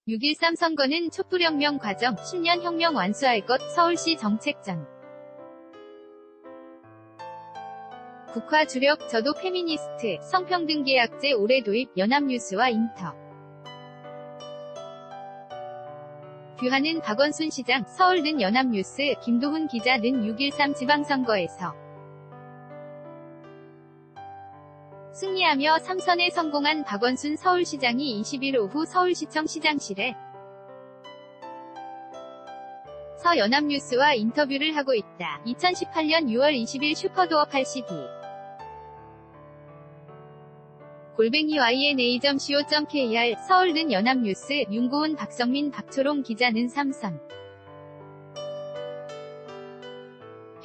6.13 선거는 촛불혁명 과정, 10년 혁명 완수할 것, 서울시 정책전. 국화 주력, 저도 페미니스트, 성평등계약제 올해 도입, 연합뉴스와 인터. 뷰하는 박원순 시장, 서울는 연합뉴스, 김도훈 기자는 6.13 지방선거에서 승리하며 3선에 성공한 박원순 서울시장이 20일 오후 서울시청 시장실에 서 연합뉴스와 인터뷰를 하고 있다. 2018년 6월 20일 슈퍼도어 82. _yana.co.kr 서울는 연합뉴스, 윤고은 박성민 박초롱 기자는 3선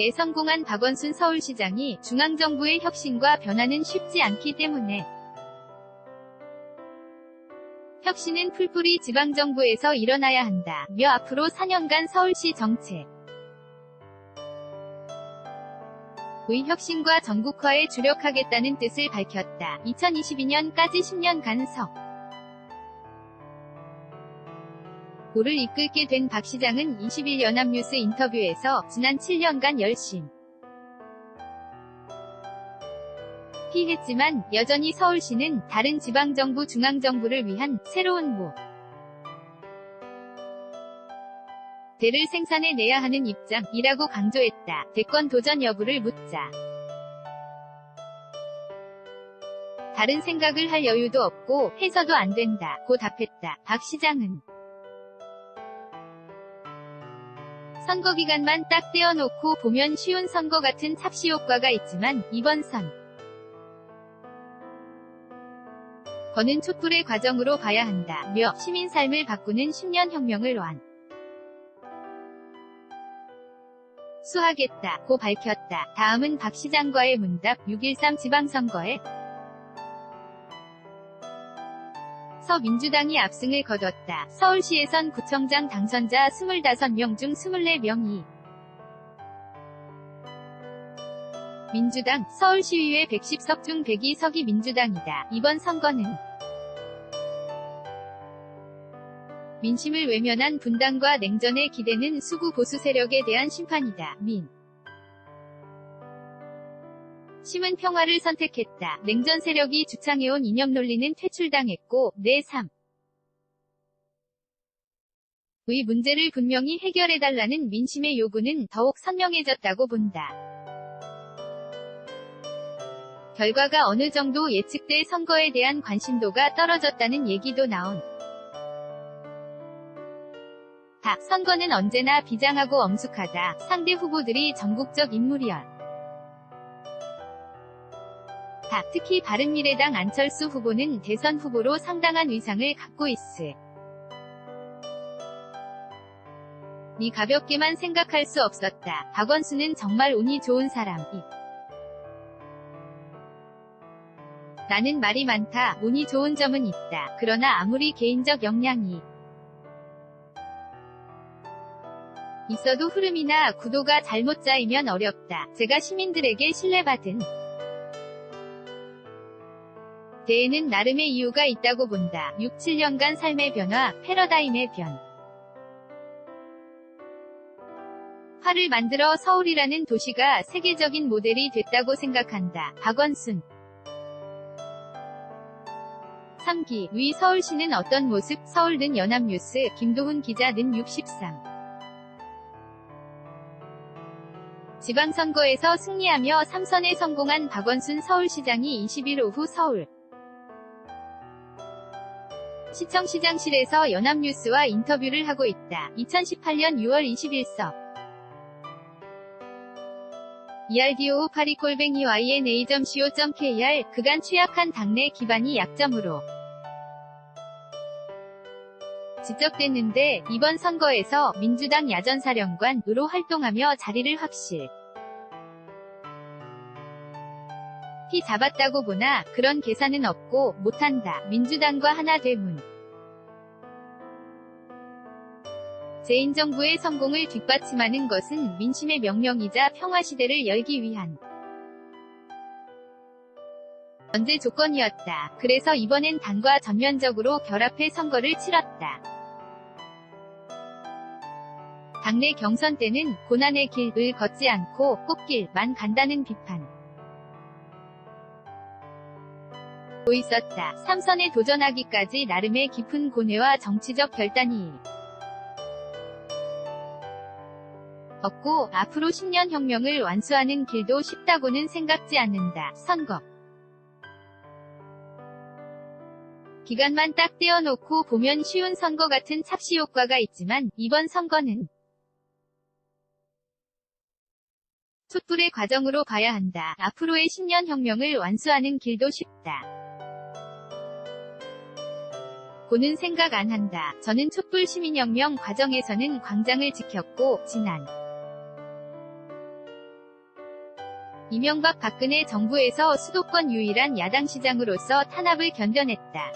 에 성공한 박원순 서울시장이 중앙정부의 혁신과 변화는 쉽지 않기 때문에 혁신은 풀뿌리 지방정부에서 일어나야 한다며 앞으로 4년간 서울시 정책 의 혁신과 전국화에 주력하겠다는 뜻을 밝혔다. 2022년까지 10년간 서울을 이끌게 된 박 시장은 20일 연합뉴스 인터뷰에서 지난 7년간 열심히 했지만 여전히 서울시는 다른 지방정부 중앙정부를 위한 새로운 모델을 생산해내야 하는 입장이라고 강조했다. 대권 도전 여부를 묻자 다른 생각을 할 여유도 없고 해서도 안 된다고 답했다. 박 시장은 선거 기간만 딱 떼어놓고 보면 쉬운 선거 같은 착시 효과가 있지만 이번 선거는 촛불의 과정으로 봐야 한다며 시민 삶을 바꾸는 10년 혁명을 완수하겠다고 밝혔다. 다음은 박 시장과의 문답. 6.13 지방선거에 서 민주당이 압승을 거뒀다. 서울시에선 구청장 당선자 25명 중 24명이 민주당, 서울시의회 110석 중 102석이 민주당이다. 이번 선거는 민심을 외면한 분당과 냉전에 기대는 수구 보수 세력에 대한 심판이다. 민심은 평화를 선택했다. 냉전 세력이 주창해온 이념 논리는 퇴출당했고 의 문제를 분명히 해결해달라는 민심의 요구는 더욱 선명해졌다고 본다. 결과가 어느 정도 예측돼 선거에 대한 관심도가 떨어졌다는 얘기도 나온 선거는 언제나 비장하고 엄숙하다. 상대 후보들이 전국적 인물이었다. 특히 바른미래당 안철수 후보는 대선 후보로 상당한 위상을 갖고 있으니 가볍게만 생각할 수 없었다. 박원순은 정말 운이 좋은 사람이 나는 말이 많다. 운이 좋은 점은 있다. 그러나 아무리 개인적 역량이 있어도 흐름이나 구도가 잘못 짜이면 어렵다. 제가 시민들에게 신뢰받은 데에는 나름의 이유가 있다고 본다. 6, 7년간 삶의 변화, 패러다임의 변화를 만들어 서울이라는 도시가 세계적인 모델이 됐다고 생각한다. 박원순 3기 위 서울시는 어떤 모습? 서울는 연합뉴스, 김도훈 기자는 63. 지방선거에서 승리하며 3선에 성공한 박원순 서울시장이 20일 오후 서울 시청 시장실에서 연합뉴스와 인터뷰를 하고 있다. 2018년 6월 20일 erdo82@yana.co.kr 그간 취약한 당내 기반이 약점으로 지적됐는데 이번 선거에서 민주당 야전사령관으로 활동하며 자리를 확실히 잡았다고 보나 그런 계산은 없고 못한다. 민주당과 하나 되문 제1정부의 성공을 뒷받침하는 것은 민심의 명령이자 평화시대를 열기 위한 전제 조건이었다. 그래서 이번엔 당과 전면적으로 결합해 선거를 치렀다. 당내 경선 때는 고난의 길을 걷지 않고 꽃길만 간다는 비판 도 있었다. 3선에 도전하기까지 나름의 깊은 고뇌와 정치적 결단이 없고 앞으로 10년 혁명을 완수하는 길도 쉽다고는 생각지 않는다. 선거 기간만 딱 떼어놓고 보면 쉬운 선거 같은 착시 효과가 있지만 이번 선거는 촛불의 과정으로 봐야 한다. 앞으로의 10년 혁명을 완수하는 길도 쉽다. 고는 생각 안 한다. 저는 촛불 시민혁명 과정에서는 광장을 지켰고 지난 이명박 박근혜 정부에서 수도권 유일한 야당 시장으로서 탄압을 견뎌냈다.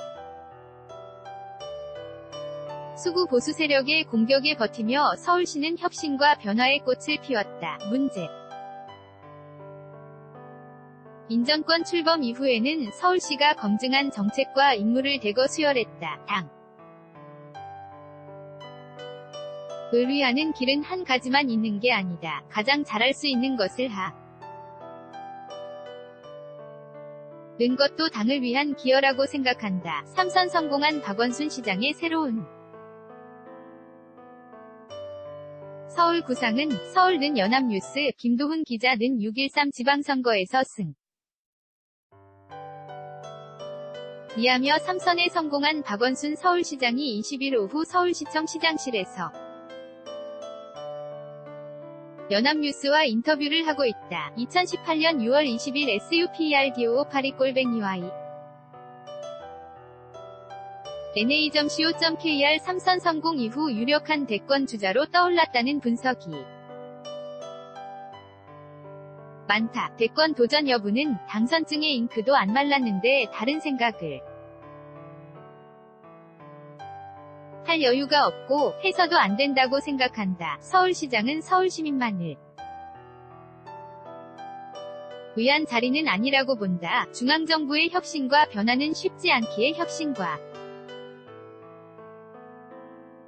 수구 보수 세력의 공격에 버티며 서울시는 혁신과 변화의 꽃을 피웠다. 문제 인정권 출범 이후에는 서울시가 검증한 정책과 임무를 대거 수혈했다. 당을 위하는 길은 한 가지만 있는 게 아니다. 가장 잘할 수 있는 것을 는 것도 당을 위한 기여라고 생각한다. 3선 성공한 박원순 시장의 새로운 서울 구상은 서울는 연합뉴스 김도훈 기자는 6.13 지방선거에서 승 이하며 3선에 성공한 박원순 서울시장이 20일 오후 서울시청 시장실에서 연합뉴스와 인터뷰를 하고 있다. 2018년 6월 20일 SUPERDO82-Y na.co.kr 3선 성공 이후 유력한 대권 주자로 떠올랐다는 분석이 많다. 대권 도전 여부는 당선증의 잉크도 안 말랐는데 다른 생각을 할 여유가 없고 해서도 안 된다고 생각한다. 서울시장은 서울시민만을 위한 자리는 아니라고 본다. 중앙정부의 혁신과 변화는 쉽지 않기에 혁신과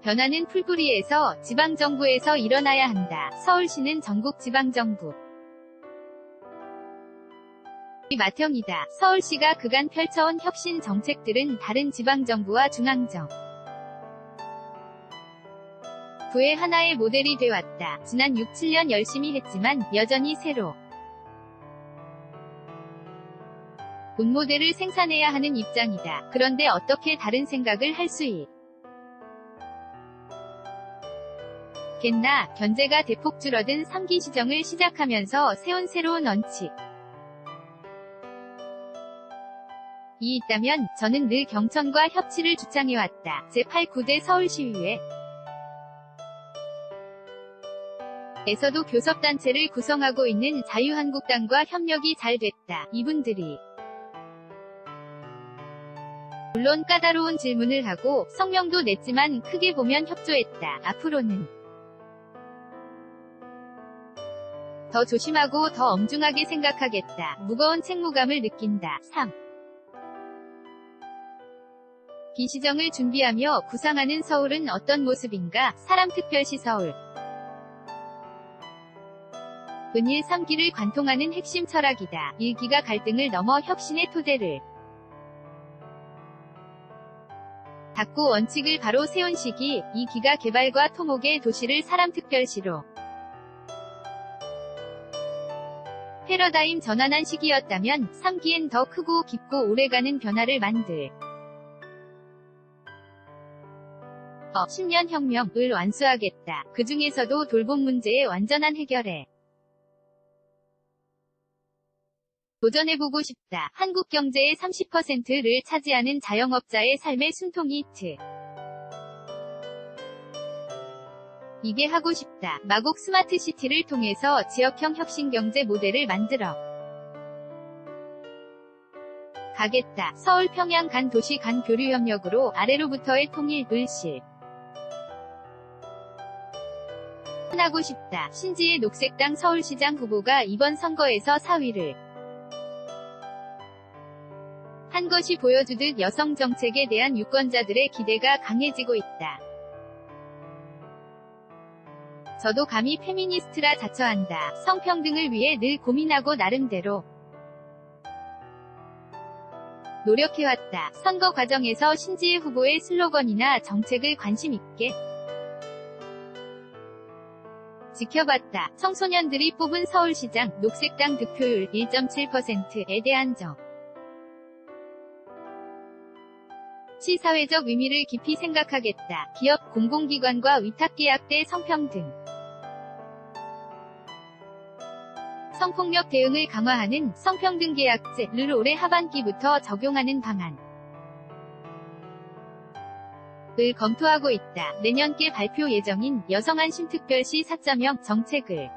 변화는 풀뿌리에서 지방정부에서 일어나야 한다. 서울시는 전국 지방정부 맏형이다. 서울시가 그간 펼쳐온 혁신 정책들은 다른 지방정부와 중앙정부의 하나의 모델이 되어왔다. 지난 6, 7년 열심히 했지만 여전히 새로 온 모델을 생산해야 하는 입장이다. 그런데 어떻게 다른 생각을 할 수 있겠나. 견제가 대폭 줄어든 3기 시정을 시작하면서 세운 새로운 원칙 이 있다면 저는 늘 경천과 협치를 주장해왔다. 제8구대 서울시의회 에서도 교섭단체를 구성하고 있는 자유한국당과 협력이 잘 됐다. 이분들이 물론 까다로운 질문을 하고 성명도 냈지만 크게 보면 협조했다. 앞으로는 더 조심하고 더 엄중하게 생각하겠다. 무거운 책무감을 느낀다. 3. 비시정을 준비하며 구상하는 서울은 어떤 모습인가? 사람특별시 서울 은일 3기를 관통하는 핵심 철학이다. 1기가 갈등을 넘어 혁신의 토대를 닦고 원칙을 바로 세운 시기, 2기가 개발과 토목의 도시를 사람특별시로 패러다임 전환한 시기였다면 3기엔 더 크고 깊고 오래가는 변화를 만들 10년 혁명을 완수하겠다. 그 중에서도 돌봄 문제의 완전한 해결에 도전해보고 싶다. 한국 경제의 30%를 차지하는 자영업자의 삶의 숨통이 이게 하고 싶다. 마곡 스마트시티를 통해서 지역형 혁신경제 모델을 만들어 가겠다. 서울 평양 간 도시 간 교류 협력으로 아래로부터의 통일을 실현하고 싶다. 신지혜 녹색당 서울시장 후보가 이번 선거에서 4위를 한 것이 보여주듯 여성 정책에 대한 유권자들의 기대가 강해지고 있다. 저도 감히 페미니스트라 자처한다. 성평등을 위해 늘 고민하고 나름대로 노력해왔다. 선거 과정에서 신지혜 후보의 슬로건이나 정책을 관심 있게 지켜봤다. 청소년들이 뽑은 서울시장, 녹색당 득표율 1.7%에 대한 시사회적 의미를 깊이 생각하겠다. 기업, 공공기관과 위탁계약대 성평등, 성폭력 대응을 강화하는 성평등계약제를 올해 하반기부터 적용하는 방안을 검토하고 있다. 내년께 발표 예정인 여성안심특별시 4.0 정책을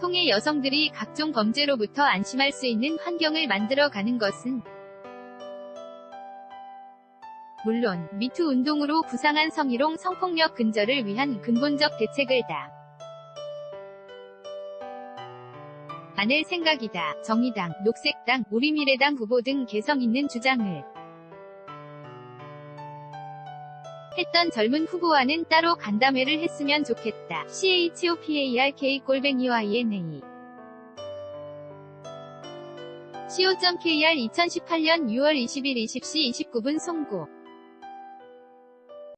통해 여성들이 각종 범죄로부터 안심할 수 있는 환경을 만들어가는 것은 물론 미투 운동으로 부상한 성희롱 성폭력 근절을 위한 근본적 대책을 안낼 생각이다. 정의당, 녹색당, 우리미래당 후보 등 개성 있는 주장을 했던 젊은 후보와는 따로 간담회를 했으면 좋겠다. CHOPARK-INA co.kr 2018년 6월 20일 20시 29분 송고